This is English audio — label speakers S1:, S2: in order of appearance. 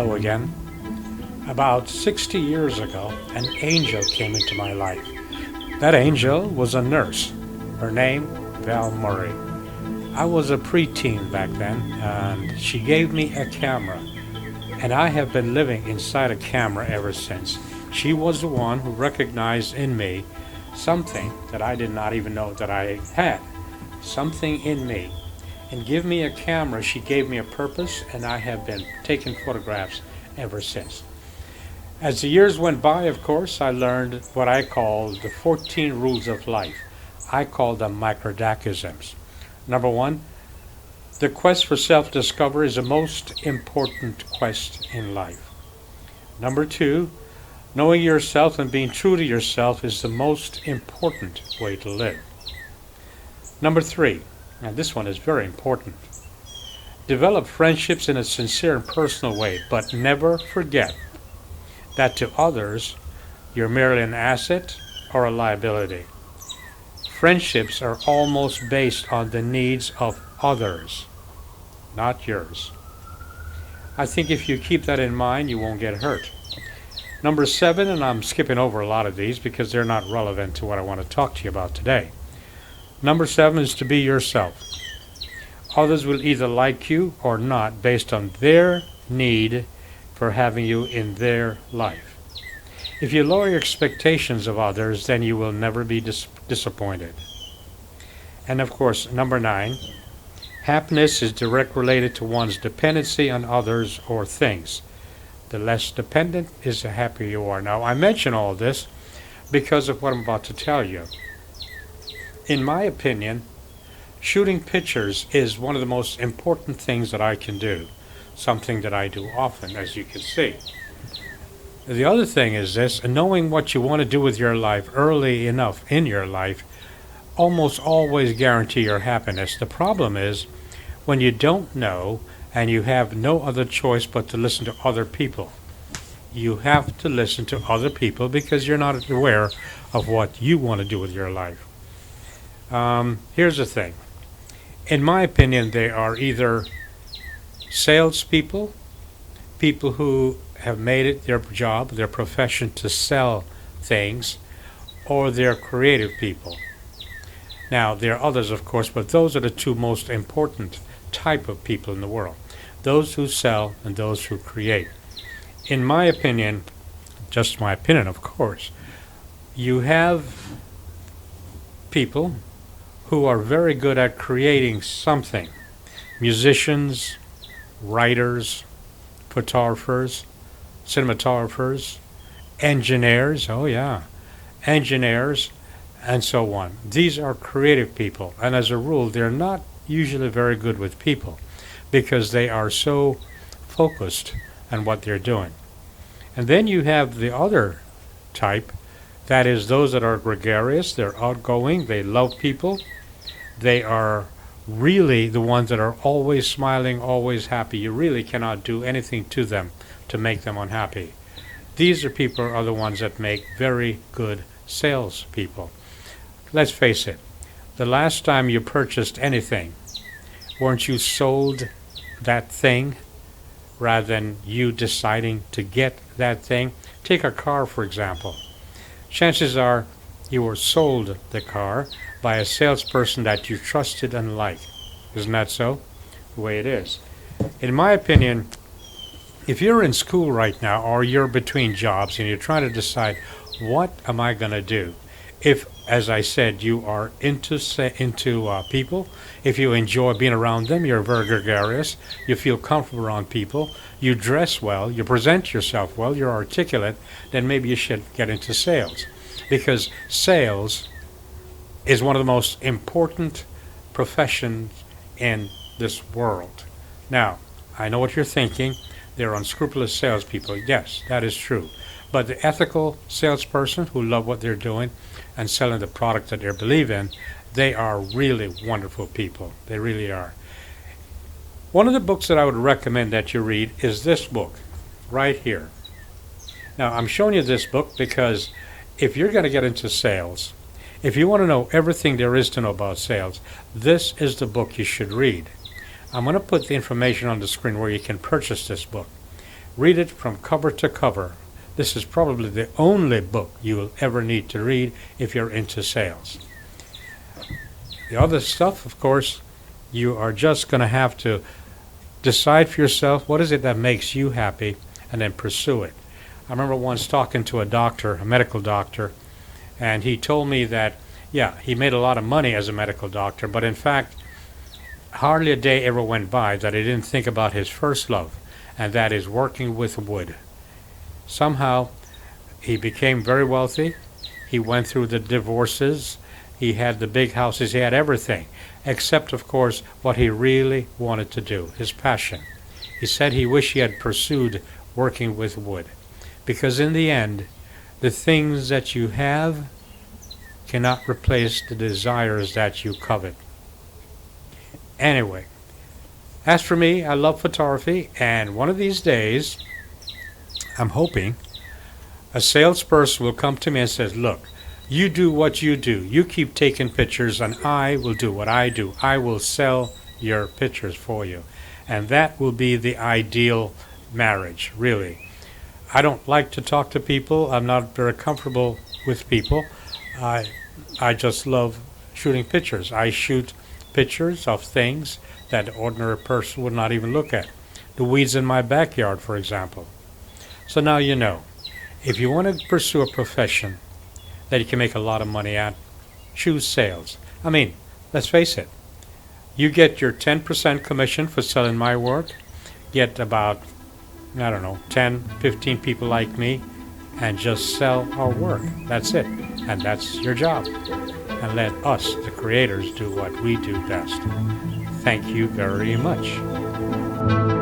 S1: Hello again. About 60 years ago, an angel came into my life. That angel was a nurse. Her name, Val Murray. I was a preteen back then, and she gave me a camera. And I have been living inside a camera ever since. She was the one who recognized in me something that I did not even know that I had. Something in me. And give me a camera, she gave me a purpose, and I have been taking photographs ever since. As the years went by, of course, I learned what I call the 14 rules of life. I call them microdachisms. Number one, the quest for self-discovery is the most important quest in life. Number two, knowing yourself and being true to yourself is the most important way to live. Number three, and this one is very important, develop friendships in a sincere and personal way, but never forget that to others, you're merely an asset or a liability. Friendships are almost based on the needs of others, not yours. I think if you keep that in mind, you won't get hurt. Number seven, and I'm skipping over a lot of these because they're not relevant to what I want to talk to you about today. Number seven is to be yourself. Others will either like you or not based on their need for having you in their life. If you lower your expectations of others, then you will never be disappointed. And of course, number nine, happiness is direct related to one's dependency on others or things. The less dependent is the happier you are. Now, I mention all this because of what I'm about to tell you. In my opinion, shooting pictures is one of the most important things that I can do, something that I do often, as you can see. The other thing is this, knowing what you want to do with your life early enough in your life almost always guarantee your happiness. The problem is when you don't know and you have no other choice but to listen to other people. You have to listen to other people because you're not aware of what you want to do with your life. Here's the thing. In my opinion, they are either salespeople, people who have made it their job, their profession to sell things, or they're creative people. Now, there are others, of course, but those are the two most important type of people in the world. Those who sell and those who create. In my opinion, just my opinion, of course, you have people who are very good at creating something. Musicians, writers, photographers, cinematographers, engineers, engineers, and so on. These are creative people, and as a rule, they're not usually very good with people because they are so focused on what they're doing. And then you have the other type, that is those that are gregarious, they're outgoing, they love people, they are really the ones that are always smiling, always happy. You really cannot do anything to them to make them unhappy. These are the ones that make very good salespeople. Let's face it, the last time you purchased anything, weren't you sold that thing rather than you deciding to get that thing? Take a car, for example. Chances are you were sold the car by a salesperson that you trusted and liked. Isn't that so? The way it is. In my opinion, if you're in school right now or you're between jobs and you're trying to decide, what am I going to do? If, as I said, you are into people, if you enjoy being around them, you're very gregarious, you feel comfortable around people, you dress well, you present yourself well, you're articulate, then maybe you should get into sales. Because sales is one of the most important professions in this world. Now, I know what you're thinking. They're unscrupulous salespeople. Yes, that is true. But the ethical salesperson who love what they're doing and selling the product that they believe in, they are really wonderful people. They really are. One of the books that I would recommend that you read is this book right here. Now, I'm showing you this book because if you're going to get into sales, if you want to know everything there is to know about sales, this is the book you should read. I'm going to put the information on the screen where you can purchase this book. Read it from cover to cover. This is probably the only book you will ever need to read if you're into sales. The other stuff, of course, you are just going to have to decide for yourself what is it that makes you happy and then pursue it. I remember once talking to a doctor, a medical doctor, and he told me that, yeah, he made a lot of money as a medical doctor, but in fact, hardly a day ever went by that he didn't think about his first love, and that is working with wood. Somehow, he became very wealthy. He went through the divorces. He had the big houses. He had everything, except, of course, what he really wanted to do, his passion. He said he wished he had pursued working with wood, because in the end, the things that you have cannot replace the desires that you covet. Anyway, as for me, I love photography, and one of these days, I'm hoping a salesperson will come to me and says, look, you do what you do. You keep taking pictures, and I will do what I do. I will sell your pictures for you. And that will be the ideal marriage, really. I don't like to talk to people. I'm not very comfortable with people. I just love shooting pictures. I shoot pictures of things that an ordinary person would not even look at. The weeds in my backyard, for example. So now you know. If you want to pursue a profession that you can make a lot of money at, choose sales. I mean, let's face it. You get your 10% commission for selling my work, get about, 10, 15 people like me, and just sell our work. That's it. And that's your job. And let us, the creators, do what we do best. Thank you very much.